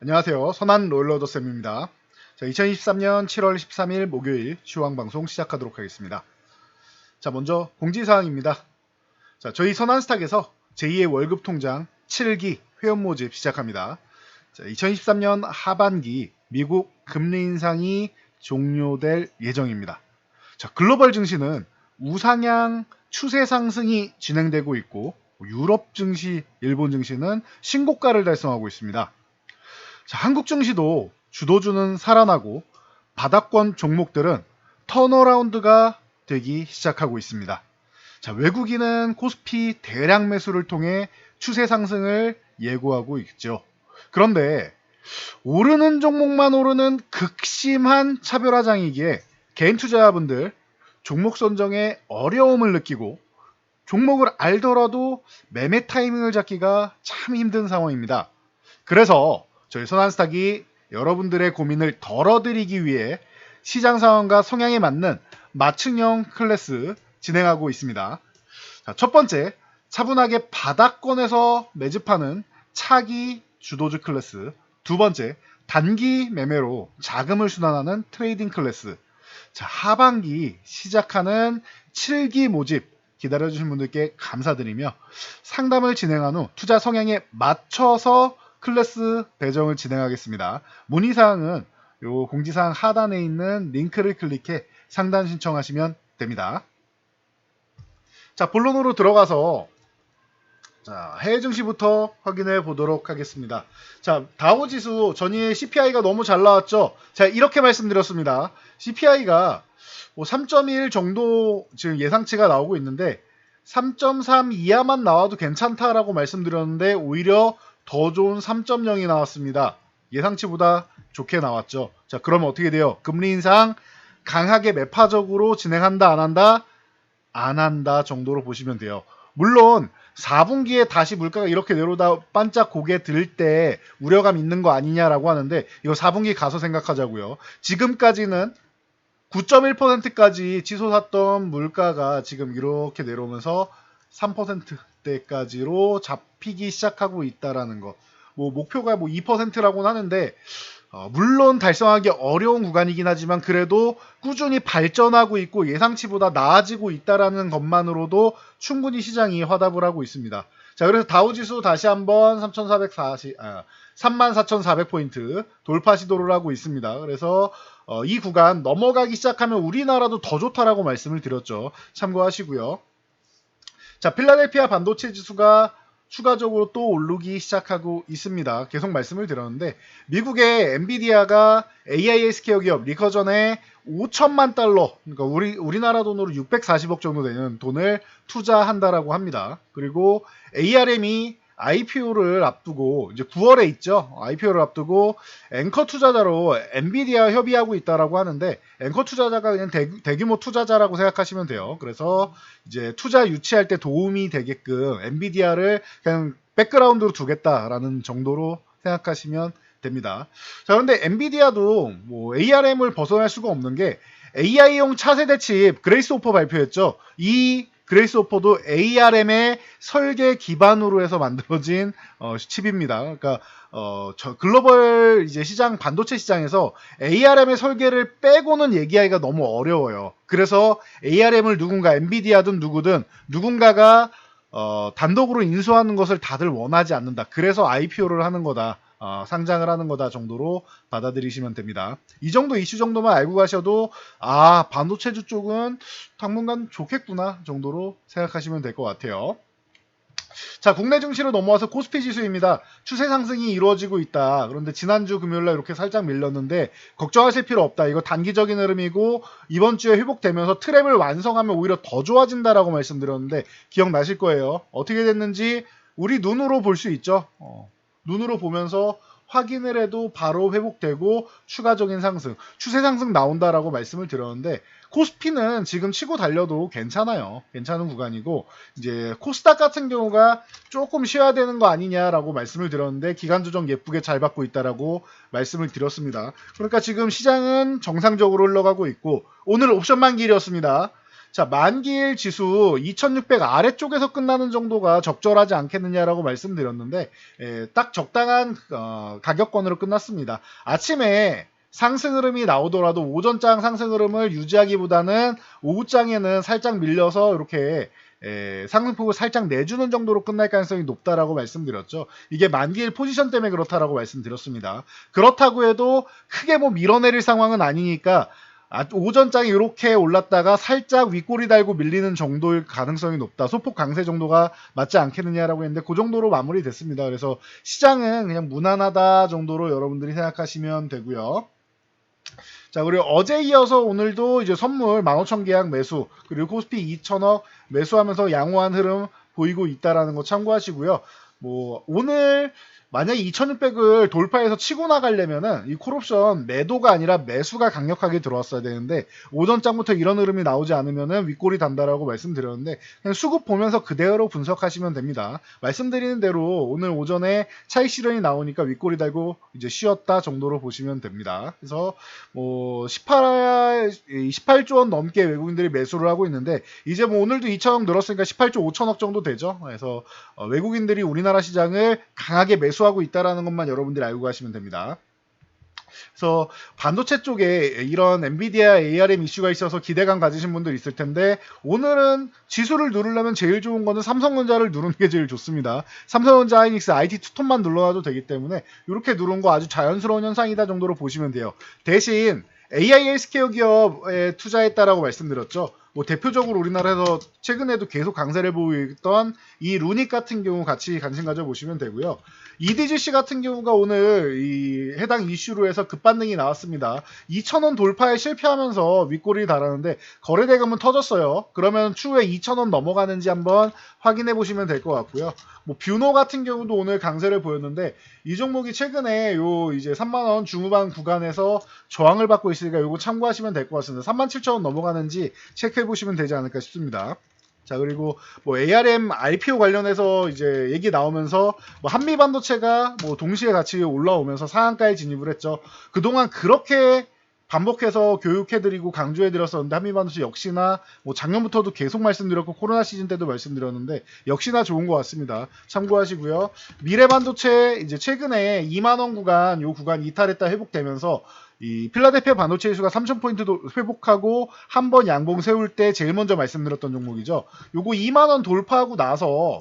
안녕하세요. 선한 롤러더쌤입니다. 자, 2023년 7월 13일 목요일 시황방송 시작하도록 하겠습니다. 자, 먼저 공지사항입니다. 자, 저희 선한스탁에서 제2의 월급 통장 7기 회원 모집 시작합니다. 자, 2023년 하반기 미국 금리 인상이 종료될 예정입니다. 자, 글로벌 증시는 우상향 추세 상승이 진행되고 있고 유럽 증시, 일본 증시는 신고가를 달성하고 있습니다. 자, 한국 증시도 주도주는 살아나고 바닥권 종목들은 턴어라운드가 되기 시작하고 있습니다. 자, 외국인은 코스피 대량 매수를 통해 추세 상승을 예고하고 있죠. 그런데 오르는 종목만 오르는 극심한 차별화장이기에 개인 투자자분들 종목 선정에 어려움을 느끼고 종목을 알더라도 매매 타이밍을 잡기가 참 힘든 상황입니다. 그래서 저희 선한스탁이 여러분들의 고민을 덜어드리기 위해 시장 상황과 성향에 맞는 맞춤형 클래스 진행하고 있습니다. 자, 첫 번째, 차분하게 바닥권에서 매집하는 차기 주도주 클래스. 두 번째, 단기 매매로 자금을 순환하는 트레이딩 클래스. 자, 하반기 시작하는 7기 모집 기다려주신 분들께 감사드리며 상담을 진행한 후 투자 성향에 맞춰서 클래스 배정을 진행하겠습니다. 문의사항은 요 공지사항 하단에 있는 링크를 클릭해 상담 신청하시면 됩니다. 자, 본론으로 들어가서 자, 해외 증시부터 확인해 보도록 하겠습니다. 자, 다우지수 전일 CPI가 너무 잘 나왔죠. 자, 이렇게 말씀드렸습니다. CPI가 3.1 정도 지금 예상치가 나오고 있는데 3.3 이하만 나와도 괜찮다라고 말씀드렸는데 오히려 더 좋은 3.0이 나왔습니다. 예상치보다 좋게 나왔죠. 자, 그러면 어떻게 돼요? 금리 인상 강하게 매파적으로 진행한다, 안 한다? 안 한다 정도로 보시면 돼요. 물론 4분기에 다시 물가가 이렇게 내려오다 반짝 고개 들 때 우려감 있는 거 아니냐라고 하는데 이거 4분기 가서 생각하자고요. 지금까지는 9.1%까지 치솟았던 물가가 지금 이렇게 내려오면서 3%대까지로 잡히기 시작하고 있다라는 거. 뭐 목표가 뭐 2%라고는 하는데 물론 달성하기 어려운 구간이긴 하지만 그래도 꾸준히 발전하고 있고 예상치보다 나아지고 있다라는 것만으로도 충분히 시장이 화답을 하고 있습니다. 자, 그래서 다우지수 다시 한번 34,400포인트 돌파 시도를 하고 있습니다. 그래서 이 구간 넘어가기 시작하면 우리나라도 더 좋다라고 말씀을 드렸죠. 참고하시고요. 자, 필라델피아 반도체 지수가 추가적으로 또 오르기 시작하고 있습니다. 계속 말씀을 드렸는데 미국의 엔비디아가 AI 헬스케어 기업 리커전에 5천만 달러, 그러니까 우리나라 돈으로 640억 정도 되는 돈을 투자한다라고 합니다. 그리고 ARM이 IPO를 앞두고 이제 9월에 있죠. IPO를 앞두고 앵커 투자자로 엔비디아 협의하고 있다라고 하는데 앵커 투자자가 그냥 대규모 투자자라고 생각하시면 돼요. 그래서 이제 투자 유치할 때 도움이 되게끔 엔비디아를 그냥 백그라운드로 두겠다라는 정도로 생각하시면 됩니다. 자, 그런데 엔비디아도 뭐 ARM을 벗어날 수가 없는 게 AI용 차세대 칩 그레이스 오퍼 발표했죠. 이 그레이스 오퍼도 ARM의 설계 기반으로 해서 만들어진 칩입니다. 그러니까 저 글로벌 이제 시장 반도체 시장에서 ARM의 설계를 빼고는 얘기하기가 너무 어려워요. 그래서 ARM을 누군가 엔비디아든 누구든 누군가가 단독으로 인수하는 것을 다들 원하지 않는다. 그래서 IPO를 하는 거다. 상장을 하는 거다 정도로 받아들이시면 됩니다. 이 정도 이슈 정도만 알고 가셔도 반도체주 쪽은 당분간 좋겠구나 정도로 생각하시면 될 것 같아요. 자, 국내 증시로 넘어와서 코스피 지수입니다. 추세 상승이 이루어지고 있다. 그런데 지난주 금요일날 이렇게 살짝 밀렸는데 걱정하실 필요 없다. 이거 단기적인 흐름이고 이번 주에 회복되면서 트랩을 완성하면 오히려 더 좋아진다라고 말씀드렸는데 기억나실 거예요. 어떻게 됐는지 우리 눈으로 볼 수 있죠. 눈으로 보면서 확인을 해도 바로 회복되고 추가적인 상승, 추세 상승 나온다라고 말씀을 드렸는데 코스피는 지금 치고 달려도 괜찮아요. 괜찮은 구간이고 이제 코스닥 같은 경우가 조금 쉬어야 되는 거 아니냐라고 말씀을 드렸는데 기간 조정 예쁘게 잘 받고 있다라고 말씀을 드렸습니다. 그러니까 지금 시장은 정상적으로 흘러가고 있고 오늘 옵션 만기일이었습니다. 자, 만기일 지수 2600 아래쪽에서 끝나는 정도가 적절하지 않겠느냐라고 말씀드렸는데 딱 적당한 가격권으로 끝났습니다. 아침에 상승 흐름이 나오더라도 오전장 상승 흐름을 유지하기보다는 오후장에는 살짝 밀려서 이렇게 상승폭을 살짝 내주는 정도로 끝날 가능성이 높다라고 말씀드렸죠. 이게 만기일 포지션 때문에 그렇다라고 말씀드렸습니다. 그렇다고 해도 크게 뭐 밀어내릴 상황은 아니니까 오전장이 이렇게 올랐다가 살짝 윗꼬리 달고 밀리는 정도일 가능성이 높다. 소폭 강세 정도가 맞지 않겠느냐라고 했는데 그 정도로 마무리됐습니다. 그래서 시장은 그냥 무난하다 정도로 여러분들이 생각하시면 되고요. 자, 그리고 어제 이어서 오늘도 이제 선물 15,000 계약 매수, 그리고 코스피 2,000억 매수하면서 양호한 흐름 보이고 있다라는 거 참고하시고요. 뭐 오늘 만약에 2600을 돌파해서 치고 나가려면은 이 콜옵션 매도가 아니라 매수가 강력하게 들어왔어야 되는데 오전장부터 이런 흐름이 나오지 않으면은 윗골이 단다라고 말씀드렸는데 그냥 수급 보면서 그대로 분석하시면 됩니다. 말씀드리는 대로 오늘 오전에 차익 실현이 나오니까 윗골이 달고 이제 쉬었다 정도로 보시면 됩니다. 그래서 뭐 18조 원 넘게 외국인들이 매수를 하고 있는데 이제 뭐 오늘도 2천억 늘었으니까 18조 5천억 정도 되죠. 그래서 외국인들이 우리나라 시장을 강하게 매수하고 있다라는 것만 여러분들이 알고 가시면 됩니다. 그래서 반도체 쪽에 이런 엔비디아 ARM 이슈가 있어서 기대감 가지신 분들 있을 텐데 오늘은 지수를 누르려면 제일 좋은 거는 삼성전자를 누르는 게 제일 좋습니다. 삼성전자, 하이닉스, IT 투톤만 눌러놔도 되기 때문에 이렇게 누른 거 아주 자연스러운 현상이다 정도로 보시면 돼요. 대신 AI 헬스케어 기업에 투자했다라고 말씀드렸죠. 뭐 대표적으로 우리나라에서 최근에도 계속 강세를 보이던 이 루닉 같은 경우 같이 관심 가져 보시면 되고요. EDGC 같은 경우가 오늘 이 해당 이슈로 해서 급반등이 나왔습니다. 2,000원 돌파에 실패하면서 윗꼬리를 달았는데 거래대금은 터졌어요. 그러면 추후에 2,000원 넘어가는지 한번 확인해 보시면 될 것 같고요. 뭐 뷰노 같은 경우도 오늘 강세를 보였는데 이 종목이 최근에 요 이제 3만원 중후반 구간에서 저항을 받고 있으니까 요거 참고하시면 될 것 같습니다. 37,000원 넘어가는지 체크해 보시면 되지 않을까 싶습니다. 자, 그리고 뭐 ARM IPO 관련해서 이제 얘기 나오면서 뭐 한미 반도체가 뭐 동시에 같이 올라오면서 상한가에 진입을 했죠. 그동안 그렇게 반복해서 교육해드리고 강조해드렸었는데 한미반도체 역시나 뭐 작년부터도 계속 말씀드렸고 코로나 시즌 때도 말씀드렸는데 역시나 좋은 것 같습니다. 참고하시고요. 미래반도체 이제 최근에 2만원 구간 요 구간 이탈했다 회복되면서 이 필라델피아 반도체 지수가 3,000포인트도 회복하고 한 번 양봉 세울 때 제일 먼저 말씀드렸던 종목이죠. 요거 2만원 돌파하고 나서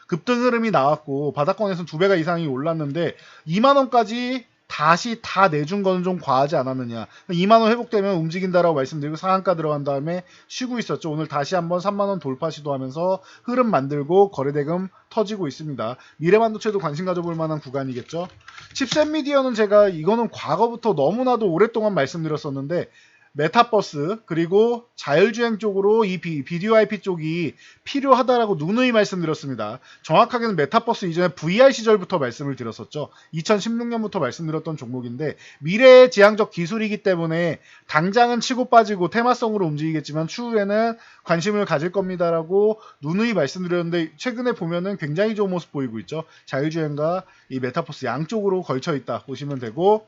급등 흐름이 나왔고 바닥권에서는 2배가 이상이 올랐는데 2만원까지 다시 다 내준 거는 좀 과하지 않았느냐. 2만원 회복되면 움직인다라고 말씀드리고 상한가 들어간 다음에 쉬고 있었죠. 오늘 다시 한번 3만원 돌파 시도하면서 흐름 만들고 거래대금 터지고 있습니다. 미래반도체도 관심 가져볼 만한 구간이겠죠. 칩셋 미디어는 제가 이거는 과거부터 너무나도 오랫동안 말씀드렸었는데 메타버스 그리고 자율주행 쪽으로 이 비디오 IP 쪽이 필요하다라고 누누이 말씀드렸습니다. 정확하게는 메타버스 이전에 VR 시절부터 말씀을 드렸었죠. 2016년부터 말씀드렸던 종목인데 미래의 지향적 기술이기 때문에 당장은 치고 빠지고 테마성으로 움직이겠지만 추후에는 관심을 가질 겁니다라고 누누이 말씀드렸는데 최근에 보면은 굉장히 좋은 모습 보이고 있죠. 자율주행과 이 메타버스 양쪽으로 걸쳐 있다 보시면 되고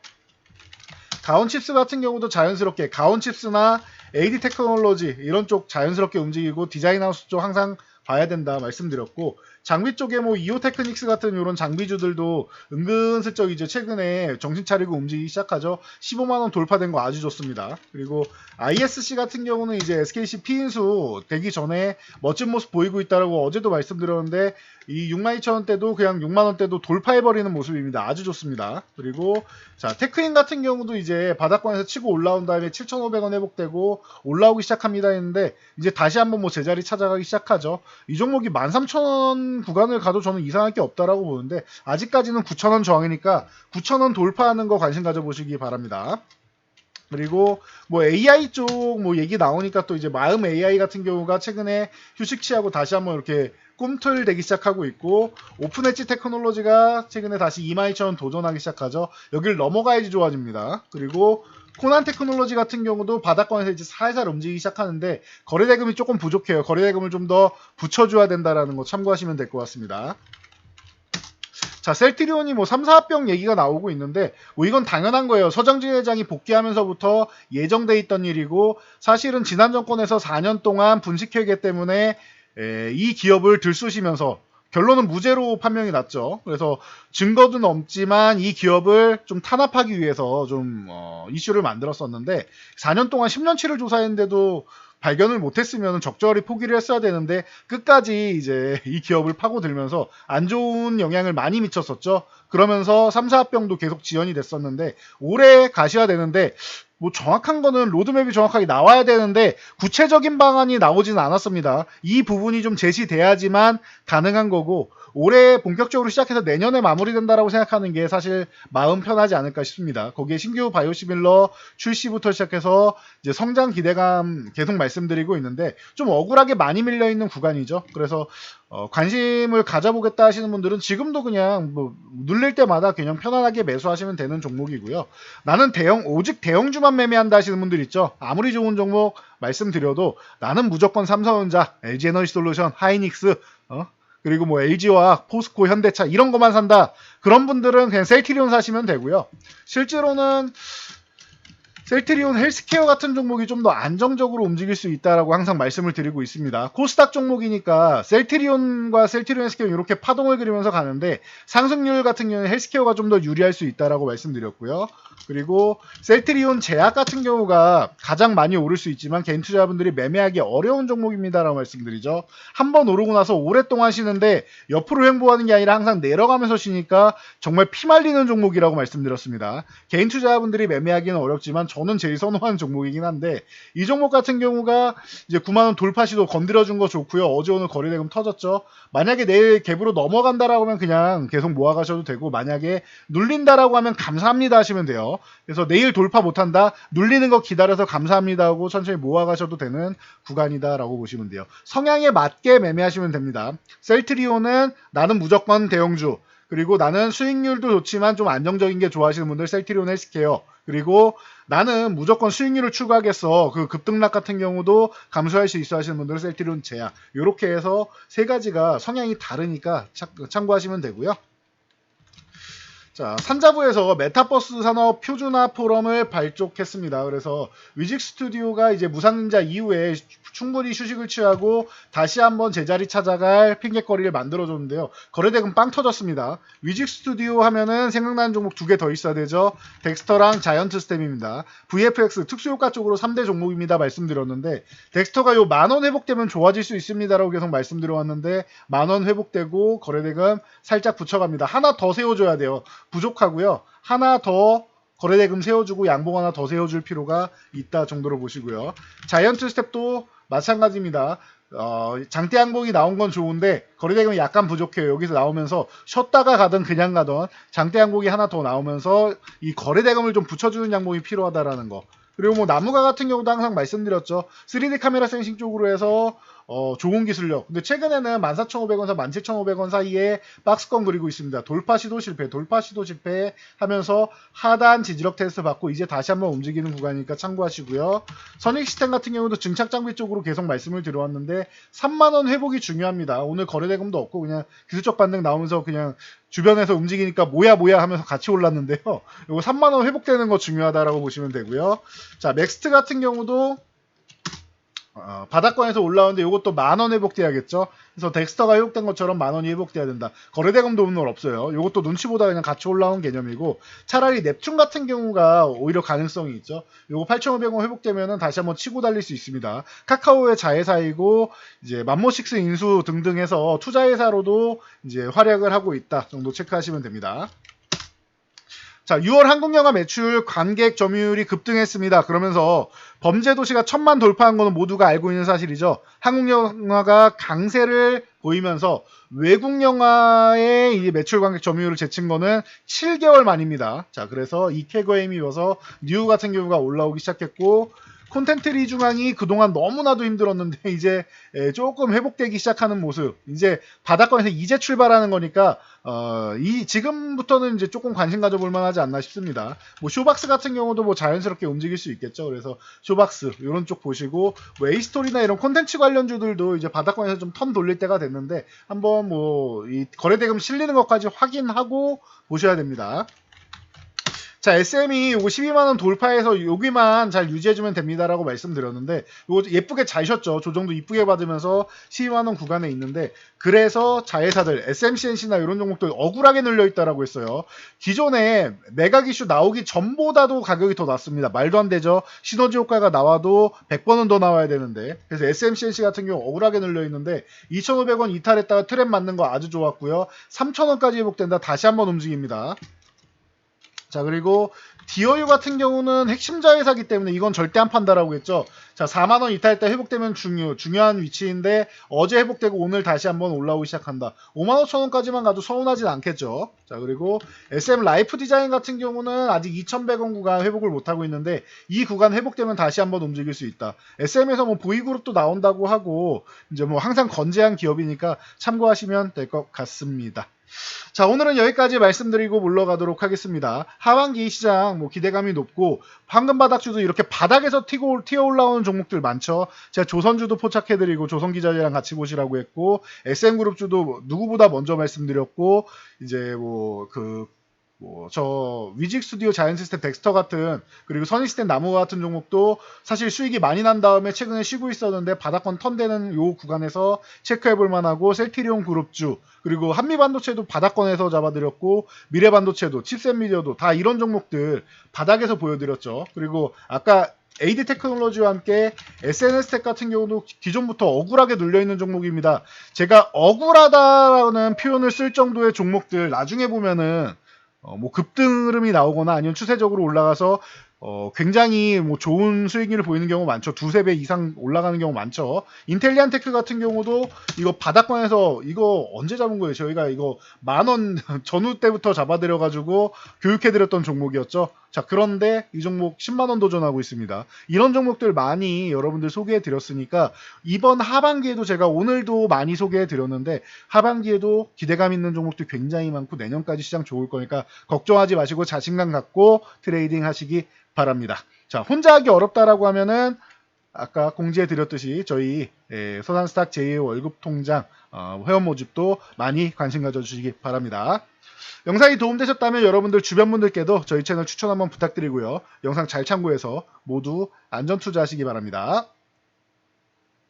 가온칩스 같은 경우도 자연스럽게 가온칩스나 AD 테크놀로지 이런 쪽 자연스럽게 움직이고 디자인하우스 쪽 항상 봐야 된다 말씀드렸고 장비 쪽에 뭐 이오테크닉스 같은 이런 장비주들도 은근슬쩍 이제 최근에 정신 차리고 움직이기 시작하죠. 15만원 돌파된 거 아주 좋습니다. 그리고 ISC 같은 경우는 이제 SKC 피인수 되기 전에 멋진 모습 보이고 있다라고 어제도 말씀드렸는데 이 62,000원대도 그냥 6만원대도 돌파해버리는 모습입니다. 아주 좋습니다. 그리고 자 테크인 같은 경우도 이제 바닥권에서 치고 올라온 다음에 7,500원 회복되고 올라오기 시작합니다 했는데 이제 다시 한번 뭐 제자리 찾아가기 시작하죠. 이 종목이 13,000원 구간을 가도 저는 이상할 게 없다라고 보는데 아직까지는 9,000원 저항이니까 9,000원 돌파하는 거 관심 가져보시기 바랍니다. 그리고 뭐 AI 쪽 뭐 얘기 나오니까 또 이제 마음 AI 같은 경우가 최근에 휴식 취하고 다시 한번 이렇게 꿈틀대기 시작하고 있고 오픈 엣지 테크놀로지가 최근에 다시 22,000원 도전하기 시작하죠. 여길 넘어가야지 좋아집니다. 그리고 코난 테크놀로지 같은 경우도 바닥권에서 이제 살살 움직이기 시작하는데 거래대금이 조금 부족해요. 거래대금을 좀 더 붙여줘야 된다라는 거 참고하시면 될 것 같습니다. 자, 셀트리온이 뭐 3, 4합병 얘기가 나오고 있는데 뭐 이건 당연한 거예요. 서정진 회장이 복귀하면서부터 예정돼 있던 일이고 사실은 지난 정권에서 4년 동안 분식회계 때문에 이 기업을 들쑤시면서 결론은 무죄로 판명이 났죠. 그래서 증거도 없지만 이 기업을 좀 탄압하기 위해서 좀 이슈를 만들었었는데 4년 동안 10년치를 조사했는데도 발견을 못했으면 적절히 포기를 했어야 되는데 끝까지 이제 이 기업을 파고들면서 안 좋은 영향을 많이 미쳤었죠. 그러면서 3, 4합병도 계속 지연이 됐었는데 올해 가셔야 되는데 뭐 정확한 거는 로드맵이 정확하게 나와야 되는데 구체적인 방안이 나오지는 않았습니다. 이 부분이 좀 제시돼야지만 가능한 거고 올해 본격적으로 시작해서 내년에 마무리된다라고 생각하는 게 사실 마음 편하지 않을까 싶습니다. 거기에 신규 바이오시밀러 출시부터 시작해서 이제 성장 기대감 계속 말씀드리고 있는데 좀 억울하게 많이 밀려 있는 구간이죠. 그래서 관심을 가져보겠다 하시는 분들은 지금도 그냥 뭐 눌릴 때마다 그냥 편안하게 매수하시면 되는 종목이고요. 나는 오직 대형주만 매매한다 하시는 분들 있죠. 아무리 좋은 종목 말씀드려도 나는 무조건 삼성전자, LG에너지솔루션, 하이닉스, 그리고 뭐 LG화학, 포스코, 현대차 이런 것만 산다. 그런 분들은 그냥 셀트리온 사시면 되고요. 실제로는 셀트리온 헬스케어 같은 종목이 좀 더 안정적으로 움직일 수 있다라고 항상 말씀을 드리고 있습니다. 코스닥 종목이니까 셀트리온과 셀트리온 헬스케어 이렇게 파동을 그리면서 가는데 상승률 같은 경우는 헬스케어가 좀 더 유리할 수 있다라고 말씀드렸고요. 그리고 셀트리온 제약 같은 경우가 가장 많이 오를 수 있지만 개인 투자자분들이 매매하기 어려운 종목입니다라고 말씀드리죠. 한번 오르고 나서 오랫동안 쉬는데 옆으로 횡보하는 게 아니라 항상 내려가면서 쉬니까 정말 피말리는 종목이라고 말씀드렸습니다. 개인 투자자분들이 매매하기는 어렵지만 저는 제일 선호하는 종목이긴 한데 이 종목 같은 경우가 이제 9만원 돌파 시도 건드려준 거 좋고요. 어제 오늘 거래대금 터졌죠. 만약에 내일 갭으로 넘어간다라고 하면 그냥 계속 모아가셔도 되고 만약에 눌린다라고 하면 감사합니다 하시면 돼요. 그래서 내일 돌파 못한다 눌리는 거 기다려서 감사합니다 하고 천천히 모아가셔도 되는 구간이다라고 보시면 돼요. 성향에 맞게 매매하시면 됩니다. 셀트리온은 나는 무조건 대형주 그리고 나는 수익률도 좋지만 좀 안정적인 게 좋아하시는 분들 셀트리온 헬스케어 그리고 나는 무조건 수익률을 추구하겠어. 그 급등락 같은 경우도 감수할 수 있어 하시는 분들은 셀트리온 제약. 이렇게 해서 세 가지가 성향이 다르니까 참고하시면 되고요. 자, 산자부에서 메타버스 산업 표준화 포럼을 발족했습니다. 그래서 위직 스튜디오가 이제 무상인자 이후에 충분히 휴식을 취하고 다시 한번 제자리 찾아갈 핑계거리를 만들어줬는데요. 거래대금 빵 터졌습니다. 위직 스튜디오 하면은 생각나는 종목 두 개 더 있어야 되죠. 덱스터랑 자이언트 스텝입니다. VFX 특수효과 쪽으로 3대 종목입니다. 말씀드렸는데 덱스터가 요 10,000원 회복되면 좋아질 수 있습니다라고 계속 말씀드려왔는데 10,000원 회복되고 거래대금 살짝 붙여갑니다. 하나 더 세워줘야 돼요. 부족하고요. 하나 더 거래대금 세워주고 양봉 하나 더 세워줄 필요가 있다 정도로 보시고요. 자이언트 스텝도 마찬가지입니다. 장대 양봉이 나온 건 좋은데 거래대금이 약간 부족해요. 여기서 나오면서 쉬었다가 가든 그냥 가든 장대 양봉이 하나 더 나오면서 이 거래대금을 좀 붙여주는 양봉이 필요하다라는 거. 그리고 뭐 나무가 같은 경우도 항상 말씀드렸죠. 3D 카메라 센싱 쪽으로 해서 좋은 기술력. 근데 최근에는 14,500원에서 17,500원 사이에 박스권 그리고 있습니다. 돌파 시도 실패 하면서 하단 지지력 테스트 받고 이제 다시 한번 움직이는 구간이니까 참고하시고요. 선익 시스템 같은 경우도 증착 장비 쪽으로 계속 말씀을 드려왔는데 3만원 회복이 중요합니다. 오늘 거래대금도 없고 그냥 기술적 반등 나오면서 그냥 주변에서 움직이니까 뭐야 하면서 같이 올랐는데요. 이거 3만원 회복되는 거 중요하다라고 보시면 되고요. 자, 넥스트 같은 경우도 바닥권에서 올라오는데 이것도 10,000원 회복돼야겠죠. 그래서 덱스터가 회복된 것처럼 10,000원이 회복돼야 된다. 거래대금도 오늘 없어요. 이것도 눈치보다 그냥 같이 올라온 개념이고 차라리 넵튠 같은 경우가 오히려 가능성이 있죠. 요거 8,500원 회복되면은 다시 한번 치고 달릴 수 있습니다. 카카오의 자회사이고 이제 맘모식스 인수 등등 해서 투자회사로도 이제 활약을 하고 있다 정도 체크하시면 됩니다. 자, 6월 한국영화 매출 관객 점유율이 급등했습니다. 그러면서 범죄도시가 1,000만 돌파한 거는 모두가 알고 있는 사실이죠. 한국영화가 강세를 보이면서 외국영화의 이 매출 관객 점유율을 제친 거는 7개월 만입니다. 자, 그래서 이 쾌거에 힘입어서 뉴 같은 경우가 올라오기 시작했고 콘텐트 리중앙이 그동안 너무나도 힘들었는데 이제 조금 회복되기 시작하는 모습. 이제 바닥권에서 이제 출발하는 거니까 지금부터는 이제 조금 관심 가져볼 만하지 않나 싶습니다. 뭐 쇼박스 같은 경우도 뭐 자연스럽게 움직일 수 있겠죠. 그래서 쇼박스 이런 쪽 보시고 뭐 에이스토리나 이런 콘텐츠 관련주들도 이제 바닥권에서 좀 턴 돌릴 때가 됐는데 한번 뭐 이 거래대금 실리는 것까지 확인하고 보셔야 됩니다. 자, SM이 요거 12만원 돌파해서 여기만 잘 유지해주면 됩니다라고 말씀드렸는데, 요거 예쁘게 잘 쉬었죠. 조정도 이쁘게 받으면서 12만원 구간에 있는데, 그래서 자회사들, SMCNC나 이런 종목들 억울하게 눌려있다라고 했어요. 기존에 매각 이슈 나오기 전보다도 가격이 더 낮습니다. 말도 안 되죠. 시너지 효과가 나와도 100번은 더 나와야 되는데, 그래서 SMCNC 같은 경우 억울하게 눌려있는데, 2,500원 이탈했다가 트랩 맞는 거 아주 좋았고요. 3,000원까지 회복된다. 다시 한번 움직입니다. 자, 그리고 디어유 같은 경우는 핵심 자회사기 때문에 이건 절대 안 판다라고 했죠. 자, 4만원 이탈 때 회복되면 중요한 위치인데 어제 회복되고 오늘 다시 한번 올라오기 시작한다. 5만 5천원까지만 가도 서운하진 않겠죠. 자, 그리고 SM 라이프 디자인 같은 경우는 아직 2,100원 구간 회복을 못하고 있는데 이 구간 회복되면 다시 한번 움직일 수 있다. SM에서 뭐 보이그룹도 나온다고 하고 이제 뭐 항상 건재한 기업이니까 참고하시면 될 것 같습니다. 자, 오늘은 여기까지 말씀드리고 물러가도록 하겠습니다. 하반기 시장 뭐 기대감이 높고 황금 바닥주도 이렇게 바닥에서 튀어 올라오는 종목들 많죠. 제가 조선주도 포착해드리고 조선기자재랑 같이 보시라고 했고 SM그룹주도 누구보다 먼저 말씀드렸고 이제 저 위직 스튜디오 자연시스템 덱스터 같은 그리고 선익스텐 나무 같은 종목도 사실 수익이 많이 난 다음에 최근에 쉬고 있었는데 바닥권 턴되는 요 구간에서 체크해볼 만하고 셀트리온 그룹주 그리고 한미반도체도 바닥권에서 잡아드렸고 미래반도체도 칩셋미디어도 다 이런 종목들 바닥에서 보여드렸죠. 그리고 아까 AD 테크놀로지와 함께 SNS텍 같은 경우도 기존부터 억울하게 눌려있는 종목입니다. 제가 억울하다라는 표현을 쓸 정도의 종목들 나중에 보면은 뭐 급등 흐름이 나오거나 아니면 추세적으로 올라가서 굉장히 뭐 좋은 수익률을 보이는 경우 많죠. 두세 배 이상 올라가는 경우 많죠. 인텔리안테크 같은 경우도 이거 바닥권에서 이거 언제 잡은 거예요? 저희가 이거 10,000원 전후 때부터 잡아드려가지고 교육해드렸던 종목이었죠. 자, 그런데 이 종목 10만원 도전하고 있습니다. 이런 종목들 많이 여러분들 소개해드렸으니까 이번 하반기에도 제가 오늘도 많이 소개해드렸는데 하반기에도 기대감 있는 종목들 굉장히 많고 내년까지 시장 좋을 거니까 걱정하지 마시고 자신감 갖고 트레이딩 하시기 바랍니다. 자, 혼자 하기 어렵다라고 하면은 아까 공지해 드렸듯이 저희 서산스탁 제2의 월급 통장 회원 모집도 많이 관심 가져주시기 바랍니다. 영상이 도움되셨다면 여러분들 주변 분들께도 저희 채널 추천 한번 부탁드리고요. 영상 잘 참고해서 모두 안전 투자하시기 바랍니다.